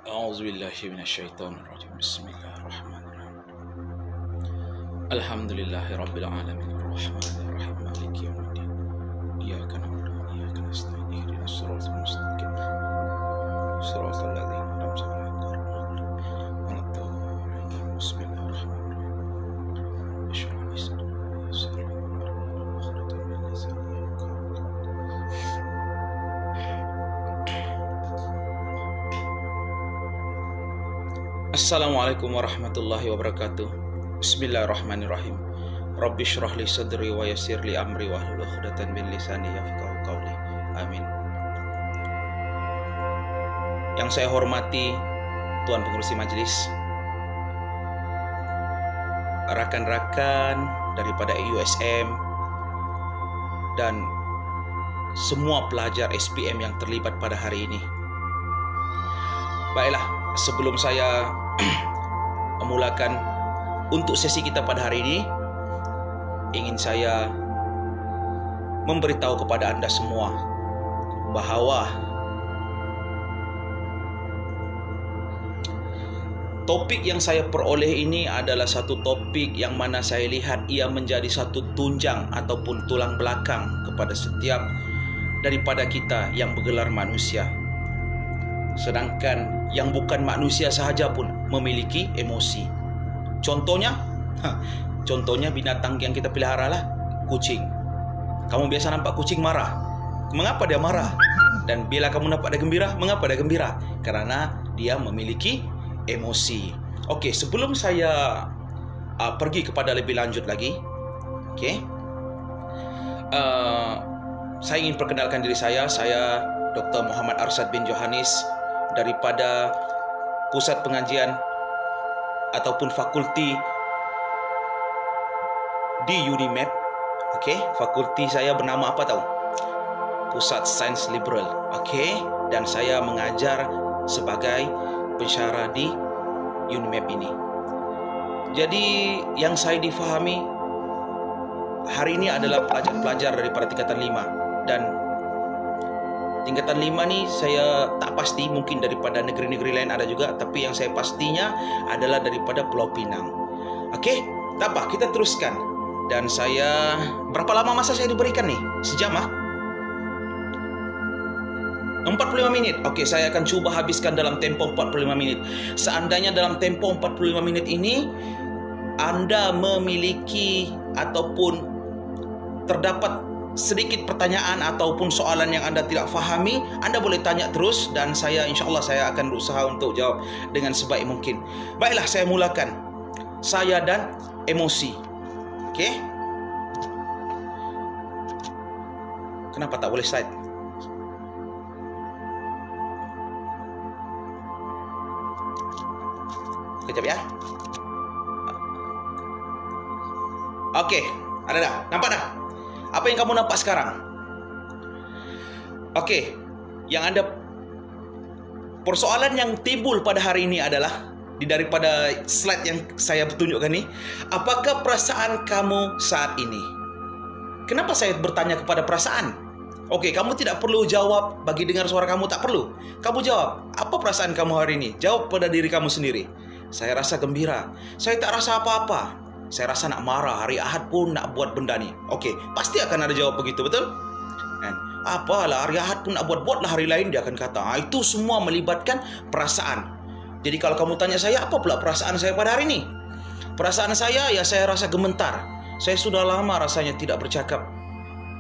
A'udzubillahi minasyaitonirrajim. Bismillahirrahmanirrahim. Alhamdulillahi rabbil alamin arrahmanir rahim maliki yaumiddin. Iyyaka na'budu wa iyyaka nasta'in ihdinas siratal mustaqim. Siratal ladzina an'amta 'alaihim ghairil maghdubi 'alaihim. Bismillahirrahmanirrahim. Ishrah li sadri wa yassir li amri wahlul 'uqdatam min lisani yafqahu qawli. Assalamualaikum warahmatullahi wabarakatuh. Bismillahirrahmanirrahim. Rabbi shrah li sadri wa yassir li amri wahlul 'uqdatam min lisani yafqahu qawli. Amin. Yang saya hormati Tuan Pengurusi Majelis, rakan-rakan daripada USM, dan semua pelajar SPM yang terlibat pada hari ini. Baiklah, sebelum saya memulakan untuk sesi kita pada hari ini, ingin saya memberitahu kepada Anda semua bahwa topik yang saya peroleh ini adalah satu topik yang mana saya lihat ia menjadi satu tunjang ataupun tulang belakang kepada setiap daripada kita yang bergelar manusia. Sedangkan yang bukan manusia sahaja pun memiliki emosi. Contohnya binatang yang kita pelihara lah, kucing. Kamu biasa nampak kucing marah. Mengapa dia marah? Dan bila kamu nampak dia gembira, mengapa dia gembira? Karena dia memiliki emosi. Okey, sebelum saya pergi kepada lebih lanjut lagi, saya ingin perkenalkan diri saya. Saya Dr. Muhammad Arsyad bin Johannes daripada Pusat Pengajian ataupun Fakulti di UNIMED. Fakulti saya bernama apa tahu? Pusat Sains Liberal. Dan saya mengajar sebagai pensyarah di UNIMED ini. Jadi yang saya difahami hari ini adalah pelajar-pelajar daripada tingkatan 5, dan tingkatan 5 ni saya tak pasti, mungkin daripada negeri-negeri lain ada juga, tapi yang saya pastinya adalah daripada Pulau Pinang. Tak apa, kita teruskan. Dan saya, berapa lama masa saya diberikan nih? Sejam 45 minit. Saya akan cuba habiskan dalam tempoh 45 minit. Seandainya dalam tempoh 45 minit ini Anda memiliki ataupun terdapat sedikit pertanyaan ataupun soalan yang Anda tidak fahami, Anda boleh tanya terus, dan insyaAllah saya akan berusaha untuk jawab dengan sebaik mungkin. Baiklah, saya mulakan. Saya dan emosi. Kenapa tak boleh slide? Kejap ya. Ada dah. Nampak dah? Apa yang kamu nampak sekarang? Yang Anda, persoalan yang timbul pada hari ini adalah daripada slide yang saya tunjukkan ni, apakah perasaan kamu saat ini? Kenapa saya bertanya kepada perasaan? Kamu tidak perlu jawab bagi dengar suara kamu, tak perlu. Kamu jawab, apa perasaan kamu hari ini? Jawab pada diri kamu sendiri. Saya rasa gembira. Saya tak rasa apa-apa. Saya rasa nak marah. Hari Ahad pun nak buat benda ni. Pasti akan ada jawab begitu, betul? Apalah, hari Ahad pun nak buat-buatlah hari lain, dia akan kata. Itu semua melibatkan perasaan. Jadi kalau kamu tanya saya, apa pula perasaan saya pada hari ini? Perasaan saya, ya saya rasa gemetar. Saya sudah lama rasanya tidak bercakap.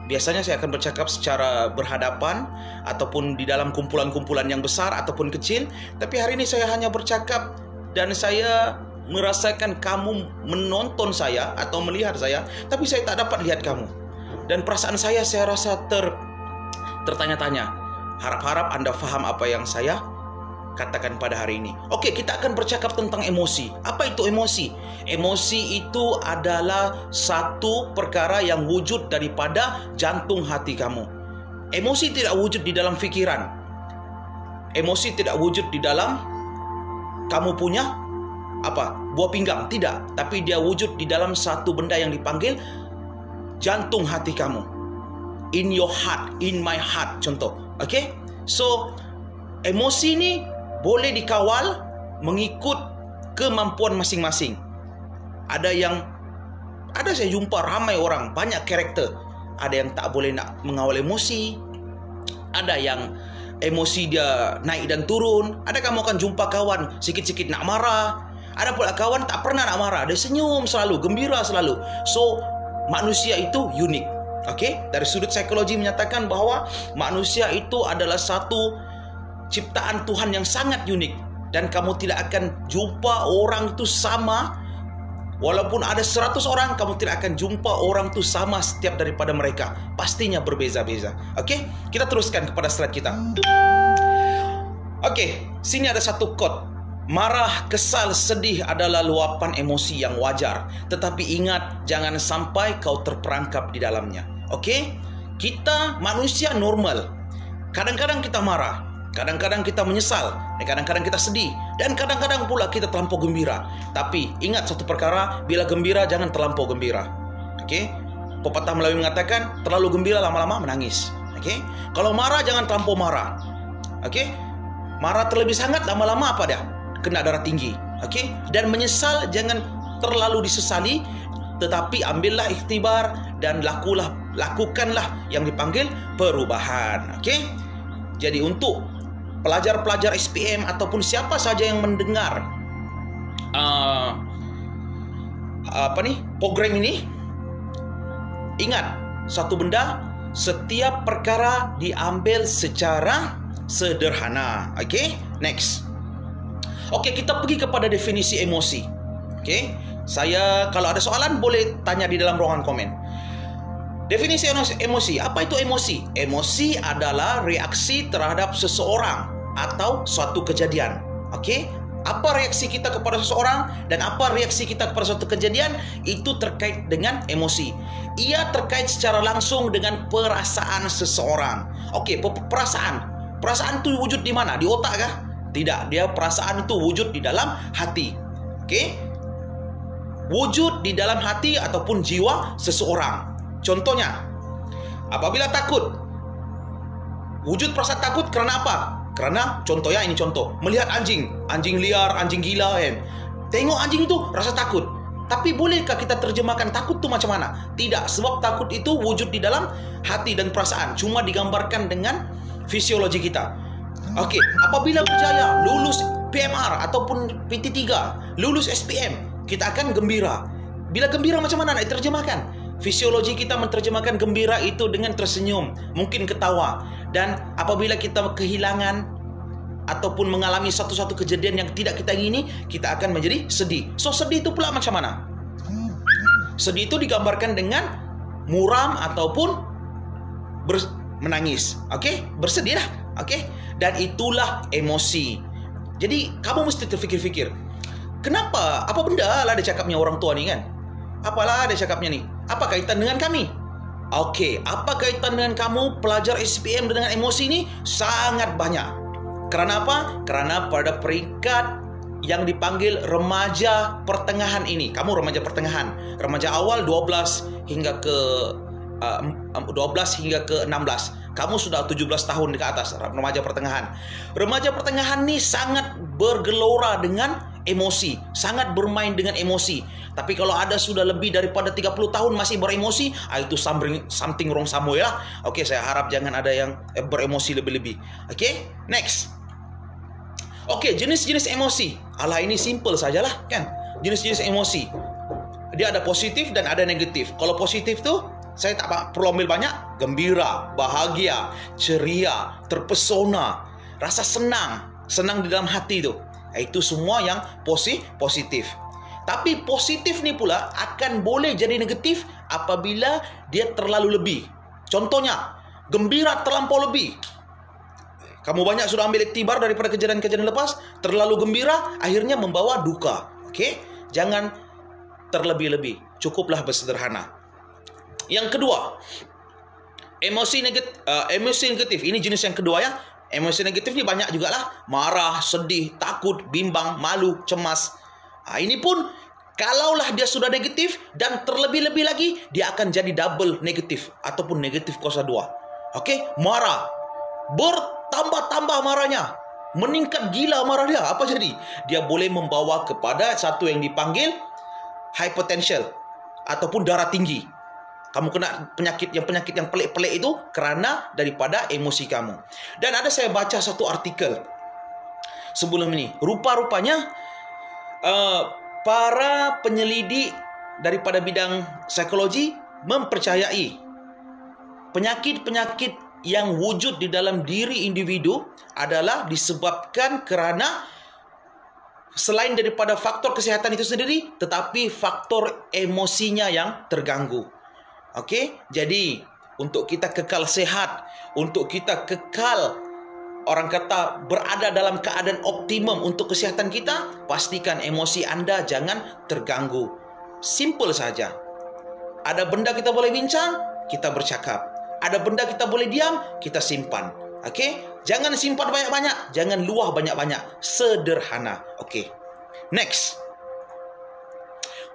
Biasanya saya akan bercakap secara berhadapan ataupun di dalam kumpulan-kumpulan yang besar ataupun kecil. Tapi hari ini saya hanya bercakap dan saya merasakan kamu menonton saya atau melihat saya, tapi saya tak dapat lihat kamu. Dan perasaan saya rasa tertanya-tanya. Harap-harap Anda faham apa yang saya katakan pada hari ini. Kita akan bercakap tentang emosi. Apa itu emosi? Emosi itu adalah satu perkara yang wujud daripada jantung hati kamu. Emosi tidak wujud di dalam fikiran. Emosi tidak wujud di dalam kamu punya buah pinggang, tidak. Tapi dia wujud di dalam satu benda yang dipanggil jantung hati kamu. In your heart, in my heart, contoh. So emosi ni boleh dikawal mengikut kemampuan masing-masing. Ada saya jumpa ramai orang, banyak karakter. Ada yang tak boleh nak mengawal emosi. Ada yang emosi dia naik dan turun. Ada kamu akan jumpa kawan sikit-sikit nak marah. Ada pula kawan tak pernah nak marah. Dia senyum selalu, gembira selalu. So, manusia itu unik. Okey, dari sudut psikologi menyatakan bahawa manusia itu adalah satu ciptaan Tuhan yang sangat unik, dan kamu tidak akan jumpa orang itu sama. Walaupun ada 100 orang, kamu tidak akan jumpa orang itu sama setiap daripada mereka. Pastinya berbeza-beza. Okey, kita teruskan kepada slide kita. Okey, sini ada satu quote. Marah, kesal, sedih adalah luapan emosi yang wajar. Tetapi ingat, jangan sampai kau terperangkap di dalamnya. Okey? Kita manusia normal. Kadang-kadang kita marah, kadang-kadang kita menyesal, dan kadang-kadang kita sedih, dan kadang-kadang pula kita terlampau gembira. Tapi ingat satu perkara, bila gembira jangan terlampau gembira. Okey? Pepatah Melayu mengatakan, terlalu gembira lama-lama menangis. Okey? Kalau marah jangan terlampau marah. Okey? Marah terlebih sangat lama-lama apa dia? Kena darah tinggi. Okey? Dan menyesal jangan terlalu disesali, tetapi ambillah ikhtibar dan lakukanlah yang dipanggil perubahan. Okey? Jadi untuk pelajar-pelajar SPM ataupun siapa saja yang mendengar program ini, ingat satu benda, setiap perkara diambil secara sederhana. Okey? Next. Okey, kita pergi kepada definisi emosi. Okey? Saya kalau ada soalan boleh tanya di dalam ruangan komen. Definisi emosi. Apa itu emosi? Emosi adalah reaksi terhadap seseorang atau suatu kejadian. Okey? Apa reaksi kita kepada seseorang dan apa reaksi kita kepada suatu kejadian, itu terkait dengan emosi. Ia terkait secara langsung dengan perasaan seseorang. Okey, perasaan. Perasaan itu wujud di mana? Di otak kah? Tidak, dia perasaan itu wujud di dalam hati. Okey? Wujud di dalam hati ataupun jiwa seseorang. Contohnya, apabila takut, wujud perasaan takut kerana apa? Kerana contohnya, ini contoh, melihat anjing liar, anjing gila kan. Tengok anjing itu rasa takut. Tapi bolehkah kita terjemahkan takut itu macam mana? Tidak, sebab takut itu wujud di dalam hati dan perasaan, cuma digambarkan dengan fisiologi kita. Okey, apabila berjaya lulus PMR ataupun PT3, lulus SPM, kita akan gembira. Bila gembira macam mana nak diterjemahkan? Fisiologi kita menerjemahkan gembira itu dengan tersenyum, mungkin ketawa. Dan apabila kita kehilangan ataupun mengalami satu-satu kejadian yang tidak kita ingini, kita akan menjadi sedih. So, sedih itu pula macam mana? Sedih itu digambarkan dengan muram ataupun menangis. Okey? Bersedih lah. Okey? Dan itulah emosi. Jadi, kamu mesti terfikir-fikir. Kenapa? Apa benda lah dia cakapnya orang tua ni kan? Apalah dia cakapnya ni? Apa kaitan dengan kami? Okey, apa kaitan dengan kamu pelajar SPM dengan emosi ni? Sangat banyak. Kerana apa? Kerana pada peringkat yang dipanggil remaja pertengahan ini. Kamu remaja pertengahan. Remaja awal 12 hingga ke 16. Kamu sudah 17 tahun ke atas, remaja pertengahan. Remaja pertengahan ni sangat bergelora dengan emosi, sangat bermain dengan emosi. Tapi kalau ada sudah lebih daripada 30 tahun masih beremosi, itu something wrong somewhere lah. Okey, saya harap jangan ada yang beremosi lebih-lebih. Okey, next. Okey, jenis-jenis emosi. Alah, ini simple sajalah kan. Jenis-jenis emosi. Dia ada positif dan ada negatif. Kalau positif tu saya tak perlu ambil banyak. Gembira, bahagia, ceria, terpesona, rasa senang di dalam hati tu. Itu semua yang positif. Tapi positif ni pula akan boleh jadi negatif apabila dia terlalu lebih. Contohnya, gembira terlampau lebih. Kamu banyak sudah ambil iktibar daripada kejadian-kejadian lepas, terlalu gembira akhirnya membawa duka. Okey? Jangan terlebih-lebih. Cukuplah bersederhana. Yang kedua, emosi negatif. Ini jenis yang kedua ya. Emosi negatif ni banyak jugalah. Marah, sedih, takut, bimbang, malu, cemas. Ini pun kalaulah dia sudah negatif dan terlebih-lebih lagi, dia akan jadi double negatif ataupun negatif kuasa 2. Okey, marah. Bertambah-tambah marahnya. meningkat gila marah dia. Apa jadi? Dia boleh membawa kepada satu yang dipanggil hypertension ataupun darah tinggi. Kamu kena penyakit yang pelik-pelik itu kerana daripada emosi kamu. Dan ada saya baca satu artikel sebelum ini. Rupa-rupanya para penyelidik daripada bidang psikologi mempercayai penyakit-penyakit yang wujud di dalam diri individu adalah disebabkan kerana selain daripada faktor kesihatan itu sendiri, tetapi faktor emosinya yang terganggu. Okey, jadi untuk kita kekal sehat, untuk kita kekal orang kata berada dalam keadaan optimum untuk kesihatan kita, pastikan emosi anda jangan terganggu. Simple saja. Ada benda kita boleh bincang, kita bercakap. Ada benda kita boleh diam, kita simpan. Okey? Jangan simpan banyak-banyak, jangan luah banyak-banyak. Sederhana. Okey. Next.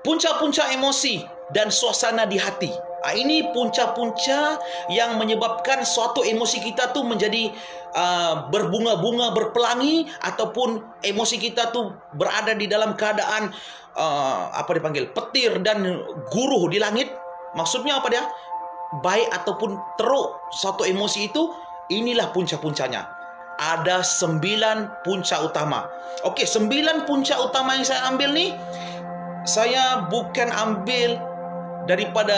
Punca-punca emosi dan suasana di hati. Ini punca-punca yang menyebabkan suatu emosi kita tu menjadi berbunga-bunga, berpelangi, ataupun emosi kita tu berada di dalam keadaan petir dan guruh di langit. Maksudnya apa dia? Baik ataupun teruk suatu emosi itu, inilah punca-puncanya. Ada 9 punca utama. Okey, 9 punca utama yang saya ambil ni, saya bukan ambil daripada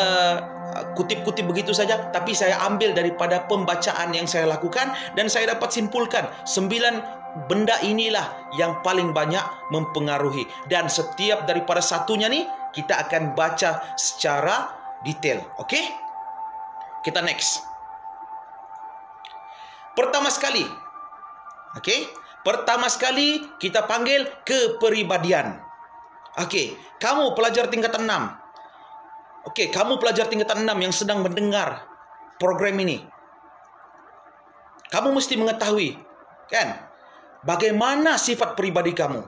kutip-kutip begitu saja, tapi saya ambil daripada pembacaan yang saya lakukan dan saya dapat simpulkan 9 benda inilah yang paling banyak mempengaruhi, dan setiap daripada satunya ni kita akan baca secara detail. Okey? Kita next. Pertama sekali. Okey? Pertama sekali kita panggil kepribadian. Okey, kamu pelajar tingkatan 6. Okey, kamu pelajar tingkatan 6 yang sedang mendengar program ini. Kamu mesti mengetahui, kan? Bagaimana sifat pribadi kamu?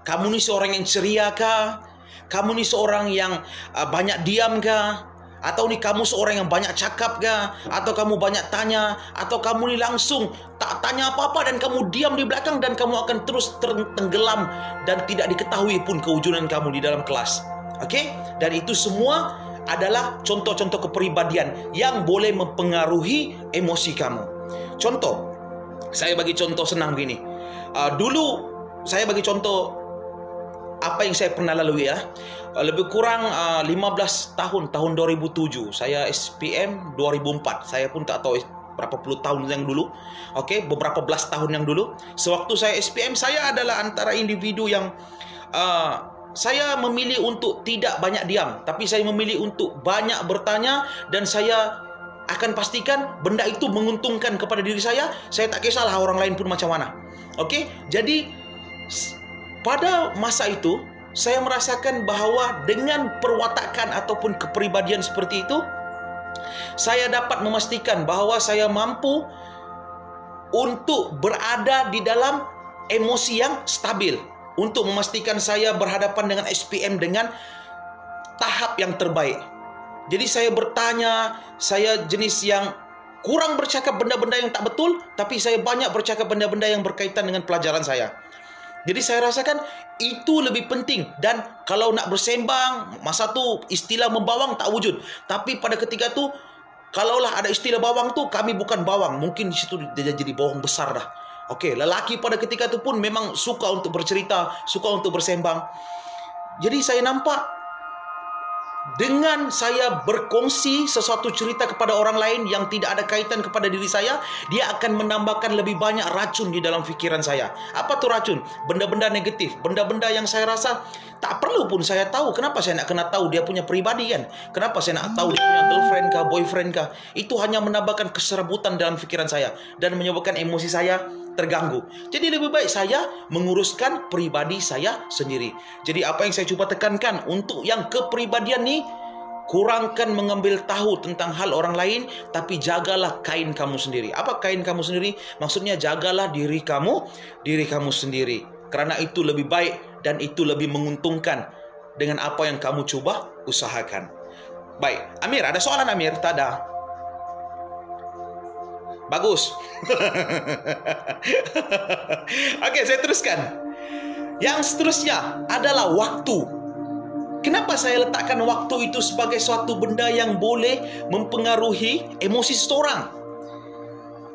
Kamu ni seorang yang ceria kah? Kamu ni seorang yang banyak diam kah? Atau ni kamu seorang yang banyak cakap kah? Atau kamu banyak tanya? Atau kamu ni langsung tak tanya apa-apa dan kamu diam di belakang dan kamu akan terus tenggelam dan tidak diketahui pun kewujudan kamu di dalam kelas. Okey? Dan itu semua adalah contoh-contoh kepribadian yang boleh mempengaruhi emosi kamu. Contoh, saya bagi contoh senang begini. Dulu saya bagi contoh apa yang saya pernah lalui ya. Lebih kurang 15 tahun 2007 saya SPM 2004. Saya pun tak tahu berapa puluh tahun yang dulu. Okey, beberapa belas tahun yang dulu. Sewaktu saya SPM, saya adalah antara individu yang saya memilih untuk tidak banyak diam, tapi saya memilih untuk banyak bertanya, dan saya akan pastikan benda itu menguntungkan kepada diri saya. Saya tak kisahlah orang lain pun macam mana. Okey, jadi pada masa itu saya merasakan bahawa dengan perwatakan ataupun kepribadian seperti itu, saya dapat memastikan bahawa saya mampu untuk berada di dalam emosi yang stabil, untuk memastikan saya berhadapan dengan SPM dengan tahap yang terbaik. Jadi saya bertanya, saya jenis yang kurang bercakap benda-benda yang tak betul, tapi saya banyak bercakap benda-benda yang berkaitan dengan pelajaran saya. Jadi saya rasakan itu lebih penting. Dan kalau nak bersembang, masa tu istilah membawang tak wujud. Tapi pada ketika tu, kalaulah ada istilah bawang tu, kami bukan bawang. Mungkin di situ dia jadi bawang besar dah. Okey, lelaki pada ketika tu pun memang suka untuk bercerita, suka untuk bersembang. Jadi saya nampak dengan saya berkongsi sesuatu cerita kepada orang lain yang tidak ada kaitan kepada diri saya, dia akan menambahkan lebih banyak racun di dalam fikiran saya. Apa tu racun? Benda-benda negatif, benda-benda yang saya rasa tak perlu pun saya tahu. Kenapa saya nak kena tahu dia punya peribadi kan? Kenapa saya nak tahu dia punya girlfriend kah, boyfriend kah? Itu hanya menambahkan keserabutan dalam fikiran saya dan menyebabkan emosi saya terganggu. Jadi lebih baik saya menguruskan pribadi saya sendiri. Jadi apa yang saya cuba tekankan untuk yang kepribadian ni, kurangkan mengambil tahu tentang hal orang lain, tapi jagalah kain kamu sendiri. Apa kain kamu sendiri? Maksudnya jagalah diri kamu sendiri. Kerana itu lebih baik dan itu lebih menguntungkan dengan apa yang kamu cuba usahakan. Baik, Amir, ada soalan Amir? Tak ada. Bagus. Oke, saya teruskan. Yang seterusnya adalah waktu. Kenapa saya letakkan waktu itu sebagai suatu benda yang boleh mempengaruhi emosi seseorang?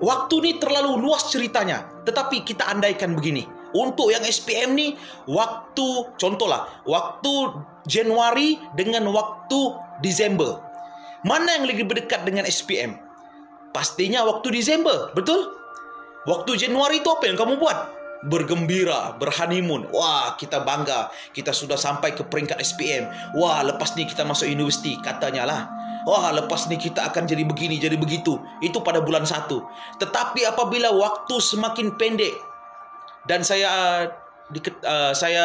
Waktu ini terlalu luas ceritanya, tetapi kita andaikan begini. Untuk yang SPM nih, waktu, contohlah, waktu Januari dengan waktu Desember. Mana yang lebih berdekat dengan SPM? Pastinya waktu Desember, betul? Waktu Januari itu apa yang kamu buat? Bergembira, berhoneymoon. Wah, kita bangga. Kita sudah sampai ke peringkat SPM. Wah, lepas ni kita masuk universiti, katanya lah. Wah, lepas ni kita akan jadi begini, jadi begitu. Itu pada bulan 1. Tetapi apabila waktu semakin pendek, dan saya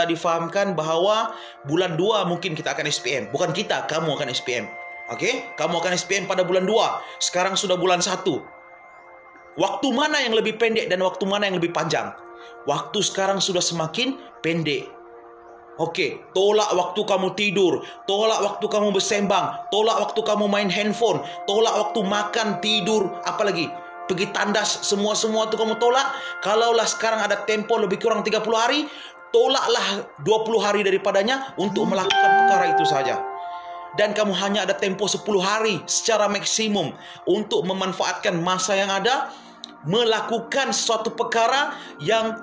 difahamkan bahawa bulan 2 mungkin kita akan SPM. Bukan kita, kamu akan SPM. Okey? Kamu akan SPM pada bulan 2. Sekarang sudah bulan 1. Waktu mana yang lebih pendek dan waktu mana yang lebih panjang? Waktu sekarang sudah semakin pendek. Okey, tolak waktu kamu tidur, tolak waktu kamu bersembang, tolak waktu kamu main handphone, tolak waktu makan, tidur, apalagi pergi tandas, semua-semua itu kamu tolak. Kalaulah sekarang ada tempo lebih kurang 30 hari, tolaklah 20 hari daripadanya untuk melakukan perkara itu saja. Dan kamu hanya ada tempo 10 hari secara maksimum untuk memanfaatkan masa yang ada, melakukan suatu perkara yang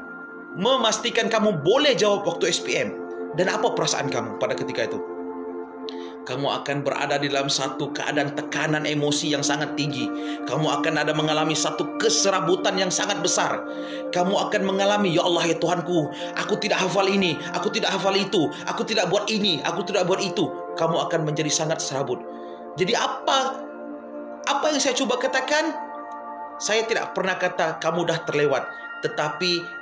memastikan kamu boleh jawab waktu SPM. Dan apa perasaan kamu pada ketika itu? Kamu akan berada di dalam satu keadaan tekanan emosi yang sangat tinggi. Kamu akan ada mengalami satu keserabutan yang sangat besar. Kamu akan mengalami, ya Allah ya Tuhanku, aku tidak hafal ini, aku tidak hafal itu, aku tidak buat ini, aku tidak buat itu. Kamu akan menjadi sangat serabut. Jadi apa yang saya coba katakan? Saya tidak pernah kata kamu dah terlewat, tetapi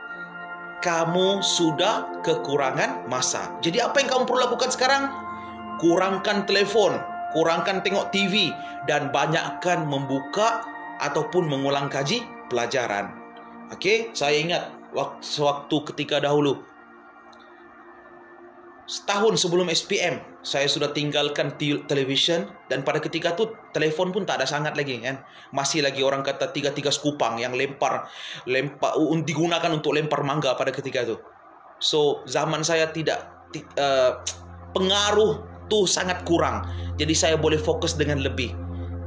kamu sudah kekurangan masa. Jadi apa yang kamu perlu lakukan sekarang? Kurangkan telepon, kurangkan tengok TV, dan banyakkan membuka ataupun mengulang kaji pelajaran. Okey, saya ingat waktu ketika dahulu, setahun sebelum SPM, saya sudah tinggalkan television, dan pada ketika itu telefon pun tak ada sangat lagi kan. Masih lagi orang kata 3 skupang yang lempar digunakan untuk lempar mangga pada ketika itu. So zaman saya tidak pengaruh tu sangat kurang. Jadi saya boleh fokus dengan lebih.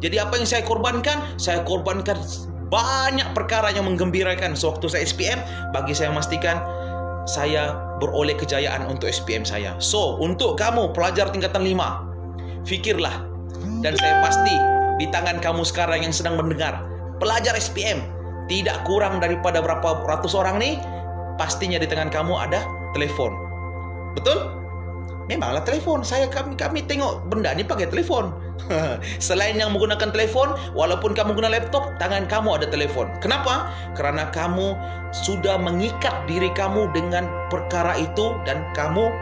Jadi apa yang saya korbankan? Saya korbankan banyak perkara yang menggembirakan sewaktu saya SPM. Bagi saya memastikan saya beroleh kejayaan untuk SPM saya. So, untuk kamu pelajar tingkatan 5, fikirlah. Dan saya pasti di tangan kamu sekarang yang sedang mendengar, pelajar SPM, tidak kurang daripada berapa ratus orang nih, pastinya di tangan kamu ada telepon. Betul? Memanglah telepon. Kami tengok benda ni pakai telepon. Selain yang menggunakan telepon, walaupun kamu guna laptop, tangan kamu ada telepon. Kenapa? Kerana kamu sudah mengikat diri kamu dengan perkara itu, dan kamu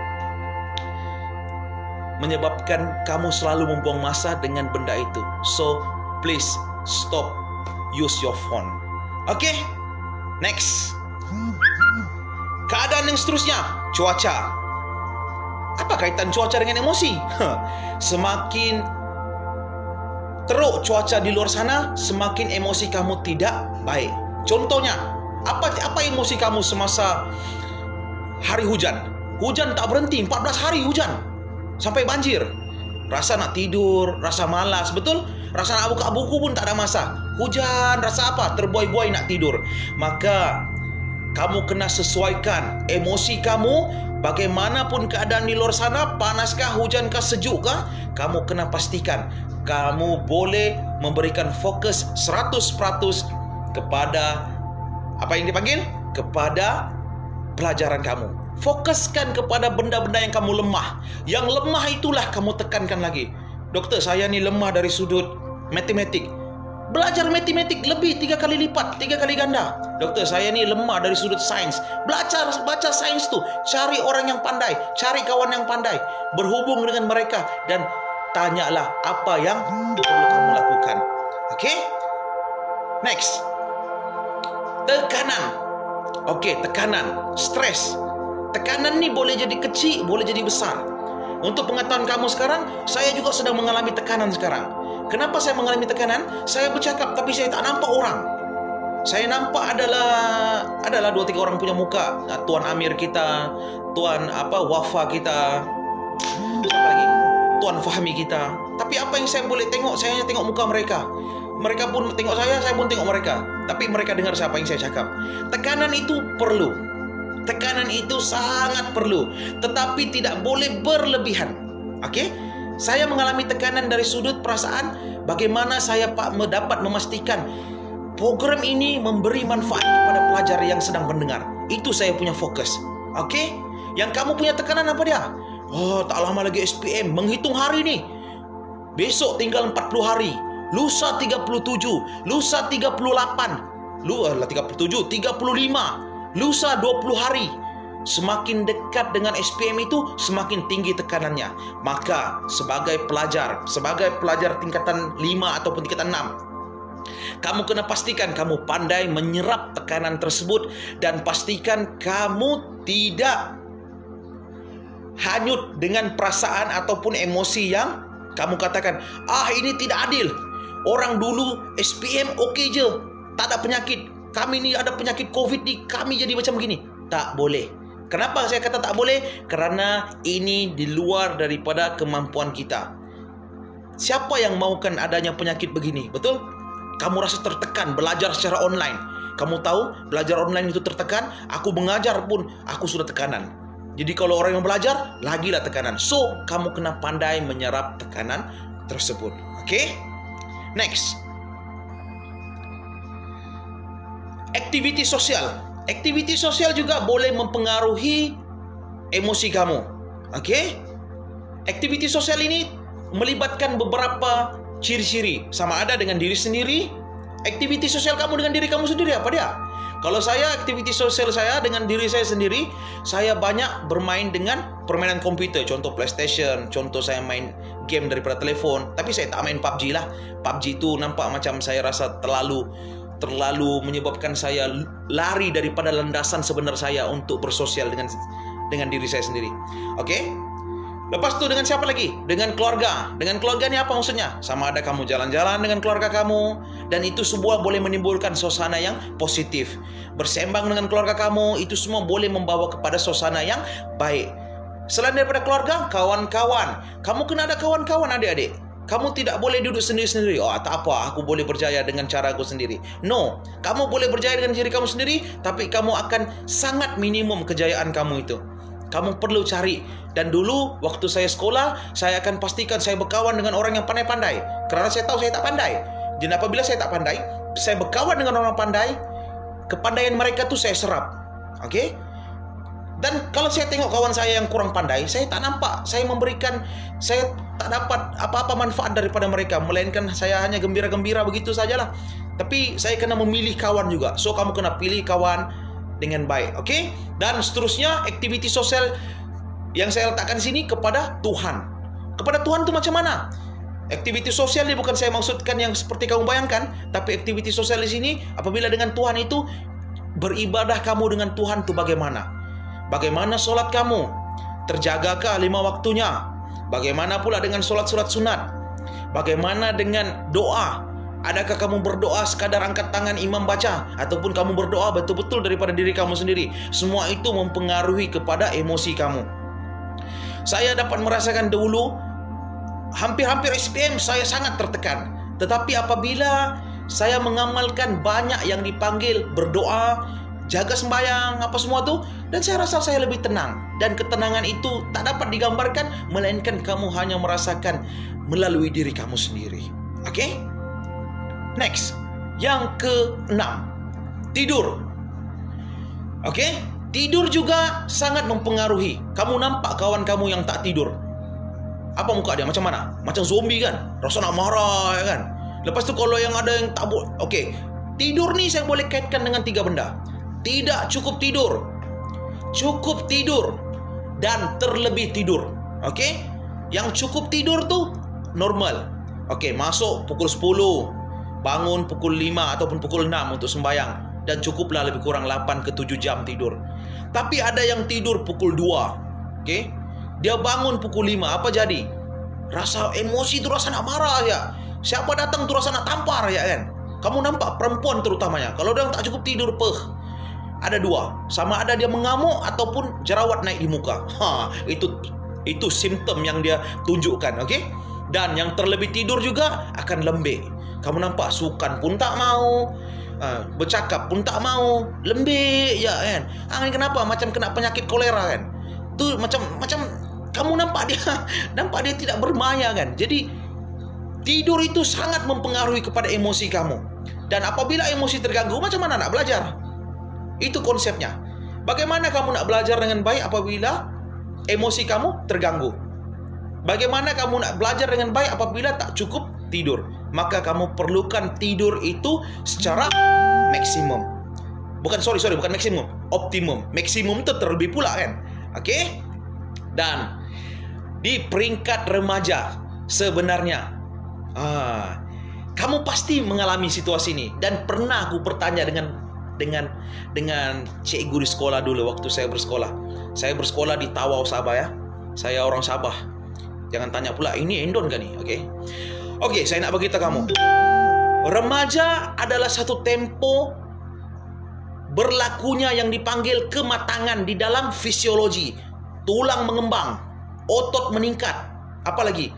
menyebabkan kamu selalu membuang masa dengan benda itu. So, please stop use your phone. Okay? Next. Keadaan yang seterusnya, cuaca. Apa kaitan cuaca dengan emosi? Semakin teruk cuaca di luar sana, semakin emosi kamu tidak baik. Contohnya, apa emosi kamu semasa hari hujan? Hujan tak berhenti, 14 hari hujan sampai banjir. Rasa nak tidur, rasa malas, betul? Rasa nak buka buku pun tak ada masa. Hujan, rasa apa? Terbuai-buai nak tidur. Maka kamu kena sesuaikan emosi kamu. Bagaimanapun keadaan di luar sana, panaskah, hujankah, sejukkah, kamu kena pastikan kamu boleh memberikan fokus 100% kepada apa yang dipanggil? Kepada pelajaran kamu. Fokuskan kepada benda-benda yang kamu lemah. Yang lemah itulah kamu tekankan lagi. Doktor, saya ni lemah dari sudut matematik. Belajar matematik lebih 3 kali lipat, 3 kali ganda. Doktor, saya ni lemah dari sudut sains. Baca sains tu. Cari orang yang pandai, cari kawan yang pandai, berhubung dengan mereka, dan tanyalah apa yang perlu kamu lakukan. Okey? Next. Tekanan. Okey, tekanan, stres. Tekanan ni boleh jadi kecil, boleh jadi besar. Untuk pengetahuan kamu sekarang, saya juga sedang mengalami tekanan sekarang. Kenapa saya mengalami tekanan? Saya bercakap tapi saya tak nampak orang. Saya nampak adalah 2-3 orang punya muka. Tuan Amir kita, Tuan Wafa kita, siapa lagi? Tuan Fahmi kita. Tapi apa yang saya boleh tengok? Saya hanya tengok muka mereka. Mereka pun tengok saya pun tengok mereka. Tapi mereka dengar siapa yang saya cakap. Tekanan itu perlu. Tekanan itu sangat perlu. Tetapi tidak boleh berlebihan. Oke? Saya mengalami tekanan dari sudut perasaan. Bagaimana saya dapat memastikan program ini memberi manfaat kepada pelajar yang sedang mendengar. Itu saya punya fokus. Oke? Yang kamu punya tekanan apa dia? Oh, tak lama lagi SPM. Menghitung hari nih. Besok tinggal 40 hari. Lusa 37. Lusa 38. 35. Lusa 20 hari. Semakin dekat dengan SPM itu, semakin tinggi tekanannya. Maka sebagai pelajar tingkatan 5 ataupun tingkatan 6, kamu kena pastikan kamu pandai menyerap tekanan tersebut. Dan pastikan kamu tidak hanyut dengan perasaan ataupun emosi yang kamu katakan, ini tidak adil. Orang dulu SPM oke je, tak ada penyakit. Kami ni ada penyakit COVID ni, kami jadi macam gini. Tak boleh. Kenapa saya kata tak boleh? Kerana ini di luar daripada kemampuan kita. Siapa yang maukan adanya penyakit begini? Betul? Kamu rasa tertekan belajar secara online. Kamu tahu belajar online itu tertekan. Aku mengajar pun aku sudah tekanan. Jadi kalau orang yang belajar, lagilah tekanan. So, kamu kena pandai menyerap tekanan tersebut. Oke? Next. Aktiviti sosial. Aktiviti sosial juga boleh mempengaruhi emosi kamu. Oke? Aktiviti sosial ini melibatkan beberapa ciri-ciri. Sama ada dengan diri sendiri. Aktiviti sosial kamu dengan diri kamu sendiri apa dia? Kalau saya, aktiviti sosial saya dengan diri saya sendiri, saya banyak bermain dengan permainan komputer. Contoh PlayStation, contoh saya main game daripada telefon. Tapi saya tak main PUBG lah. PUBG itu nampak macam saya rasa terlalu menyebabkan saya lari daripada landasan sebenar saya untuk bersosial dengan diri saya sendiri. Oke? Lepas tu dengan siapa lagi? Dengan keluarga. Dengan keluarga ni apa maksudnya? Sama ada kamu jalan-jalan dengan keluarga kamu, dan itu semua boleh menimbulkan suasana yang positif. Bersembang dengan keluarga kamu, itu semua boleh membawa kepada suasana yang baik. Selain daripada keluarga, kawan-kawan. Kamu kena ada kawan-kawan, adik-adik. Kamu tidak boleh duduk sendiri-sendiri. Tak apa, aku boleh berjaya dengan cara aku sendiri. No, kamu boleh berjaya dengan diri kamu sendiri, tapi kamu akan sangat minimum kejayaan kamu itu. Kamu perlu cari. Dan dulu waktu saya sekolah, saya akan pastikan saya berkawan dengan orang yang pandai-pandai. Kerana saya tahu saya tak pandai. Dan apabila saya tak pandai, saya berkawan dengan orang pandai. Kepandaian mereka tu saya serap. Okey? Dan kalau saya tengok kawan saya yang kurang pandai, saya tak nampak saya tak dapat apa-apa manfaat daripada mereka, melainkan saya hanya gembira-gembira begitu sajalah. Tapi saya kena memilih kawan juga. So kamu kena pilih kawan dengan baik. Okey? Dan seterusnya, aktiviti sosial yang saya letakkan di sini kepada Tuhan. Kepada Tuhan tu macam mana? Aktiviti sosial ni bukan saya maksudkan yang seperti kamu bayangkan, tapi aktiviti sosial di sini apabila dengan Tuhan itu, beribadah kamu dengan Tuhan tu bagaimana? Bagaimana solat kamu? Terjagakah 5 waktunya? Bagaimana pula dengan solat-solat sunat? Bagaimana dengan doa? Adakah kamu berdoa sekadar angkat tangan imam baca, ataupun kamu berdoa betul-betul daripada diri kamu sendiri? Semua itu mempengaruhi kepada emosi kamu. Saya dapat merasakan dahulu hampir-hampir SPM saya sangat tertekan. Tetapi apabila saya mengamalkan banyak yang dipanggil berdoa, jaga sembahyang, apa semua tu, dan saya rasa saya lebih tenang. Dan ketenangan itu tak dapat digambarkan, melainkan kamu hanya merasakan melalui diri kamu sendiri. Okey? Next, yang ke-6, tidur. Okey? Tidur juga sangat mempengaruhi. Kamu nampak kawan kamu yang tak tidur, apa muka dia? Macam mana? Macam zombie kan? Rasa nak marah kan? Lepas tu kalau yang ada yang tak boleh. Okey, tidur ni saya boleh kaitkan dengan 3 benda. Tidak cukup tidur, cukup tidur, dan terlebih tidur. Okey? Yang cukup tidur tu normal. Okey, masuk pukul 10, bangun pukul 5 ataupun pukul 6 untuk sembahyang, dan cukuplah lebih kurang 8 ke 7 jam tidur. Tapi ada yang tidur pukul 2. Okey? Dia bangun pukul 5, apa jadi? Rasa emosi tu, rasa nak marah ya. Siapa datang tu rasa nak tampar ya kan? Kamu nampak perempuan terutamanya, kalau dia tak cukup tidur, ada dua, sama ada dia mengamuk ataupun jerawat naik di muka. Itu simptom yang dia tunjukkan, okey? Dan yang terlebih tidur juga akan lembek. Kamu nampak sukan pun tak mau, bercakap pun tak mau, lembek ya kan. Ini kenapa? Macam kena penyakit kolera kan. Tu macam kamu nampak dia tidak bermaya kan. Jadi tidur itu sangat mempengaruhi kepada emosi kamu. Dan apabila emosi terganggu, macam mana nak belajar? Itu konsepnya. Bagaimana kamu nak belajar dengan baik apabila emosi kamu terganggu? Bagaimana kamu nak belajar dengan baik apabila tak cukup tidur? Maka kamu perlukan tidur itu secara maksimum. Bukan maksimum, optimum. Maksimum itu terlebih pula kan. Okey? Dan di peringkat remaja sebenarnya kamu pasti mengalami situasi ini. Dan pernah aku bertanya dengan cikgu di sekolah dulu waktu saya bersekolah. Saya bersekolah di Tawau, Sabah ya. Saya orang Sabah. Jangan tanya pula, ini Endon kan ni? Okey, saya nak beritahu kamu. Remaja adalah satu tempo berlakunya yang dipanggil kematangan di dalam fisiologi. Tulang mengembang, otot meningkat, apalagi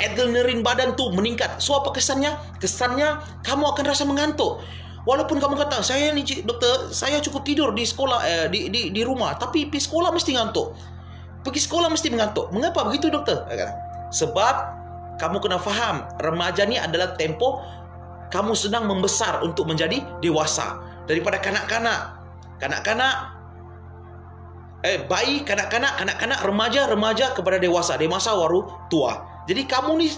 adrenalin badan tu meningkat. So apa kesannya? Kesannya kamu akan rasa mengantuk. Walaupun kamu kata, saya ni doktor, saya cukup tidur di sekolah, di rumah, tapi pergi sekolah mesti ngantuk. Pergi sekolah mesti mengantuk. Mengapa begitu doktor? Sebab kamu kena faham, remaja ni adalah tempo kamu sedang membesar untuk menjadi dewasa. Daripada kanak-kanak, bayi, kanak-kanak, remaja kepada dewasa baru tua. Jadi kamu ni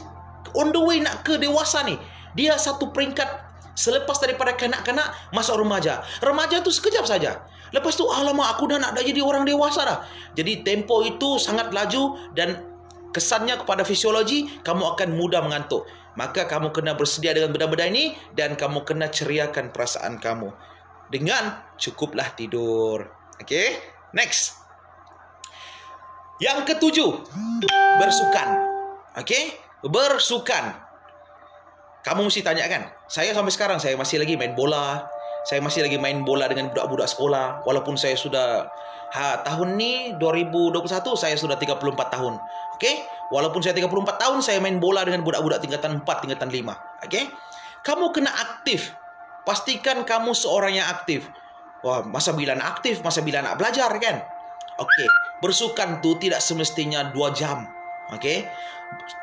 on the way nak ke dewasa ni. Dia satu peringkat selepas daripada kanak-kanak masuk remaja. Remaja tu sekejap saja. Lepas tu alamak, aku dah nak jadi orang dewasa dah. Jadi tempo itu sangat laju dan kesannya kepada fisiologi kamu akan mudah mengantuk. Maka kamu kena bersedia dengan benda-benda ini dan kamu kena ceriakan perasaan kamu dengan cukuplah tidur. Okey, next. Yang ketujuh, bersukan. Okey, bersukan. Kamu mesti tanya kan, saya sampai sekarang saya masih lagi main bola. Saya masih lagi main bola dengan budak-budak sekolah. Walaupun saya sudah tahun ni 2021 saya sudah 34 tahun. Okey, walaupun saya 34 tahun saya main bola dengan budak-budak tingkatan 4, tingkatan 5. Okey, kamu kena aktif. Pastikan kamu seorang yang aktif. Wah, masa bila nak aktif, masa bila nak belajar kan? Okey, bersukan tu tidak semestinya 2 jam. Okey,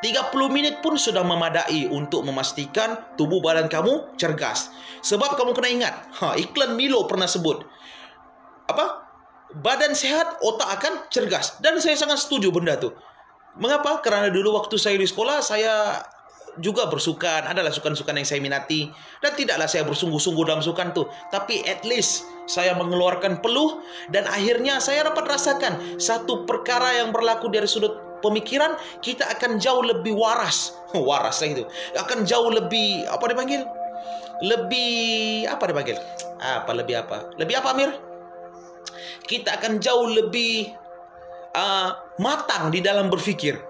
30 minit pun sudah memadai untuk memastikan tubuh badan kamu cergas. Sebab kamu kena ingat, iklan Milo pernah sebut apa? Badan sehat, otak akan cergas. Dan saya sangat setuju benda tu. Mengapa? Kerana dulu waktu saya di sekolah, saya juga bersukan. Adalah sukan-sukan yang saya minati. Dan tidaklah saya bersungguh-sungguh dalam sukan tu. Tapi at least saya mengeluarkan peluh. Dan akhirnya saya dapat rasakan satu perkara yang berlaku dari sudut pemikiran, kita akan jauh lebih waras. Waras lah itu. Akan jauh lebih, apa dipanggil? Lebih Amir? Kita akan jauh lebih matang di dalam berfikir.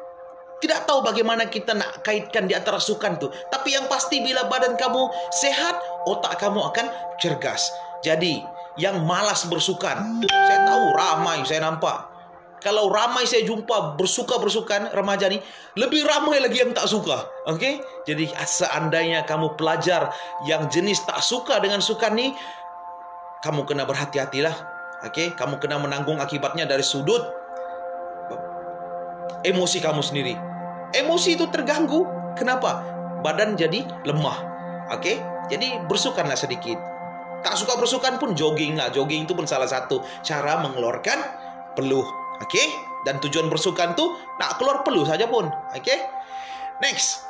Tidak tahu bagaimana kita nak kaitkan di antara sukan tu. Tapi yang pasti bila badan kamu sehat, otak kamu akan cergas. Jadi, yang malas bersukan, saya tahu ramai saya nampak. Kalau ramai saya jumpa bersukan remaja ni, lebih ramai lagi yang tak suka. Okey? Jadi seandainya kamu pelajar yang jenis tak suka dengan sukan ni, kamu kena berhati-hatilah. Okey? Kamu kena menanggung akibatnya dari sudut emosi kamu sendiri. Emosi itu terganggu. Kenapa? Badan jadi lemah. Okey? Jadi bersukanlah sedikit. Tak suka bersukan pun jogging lah. Jogging itu pun salah satu cara mengeluarkan peluh. Okey? Dan tujuan bersukan tu nak keluar peluh saja pun. Okey? Next.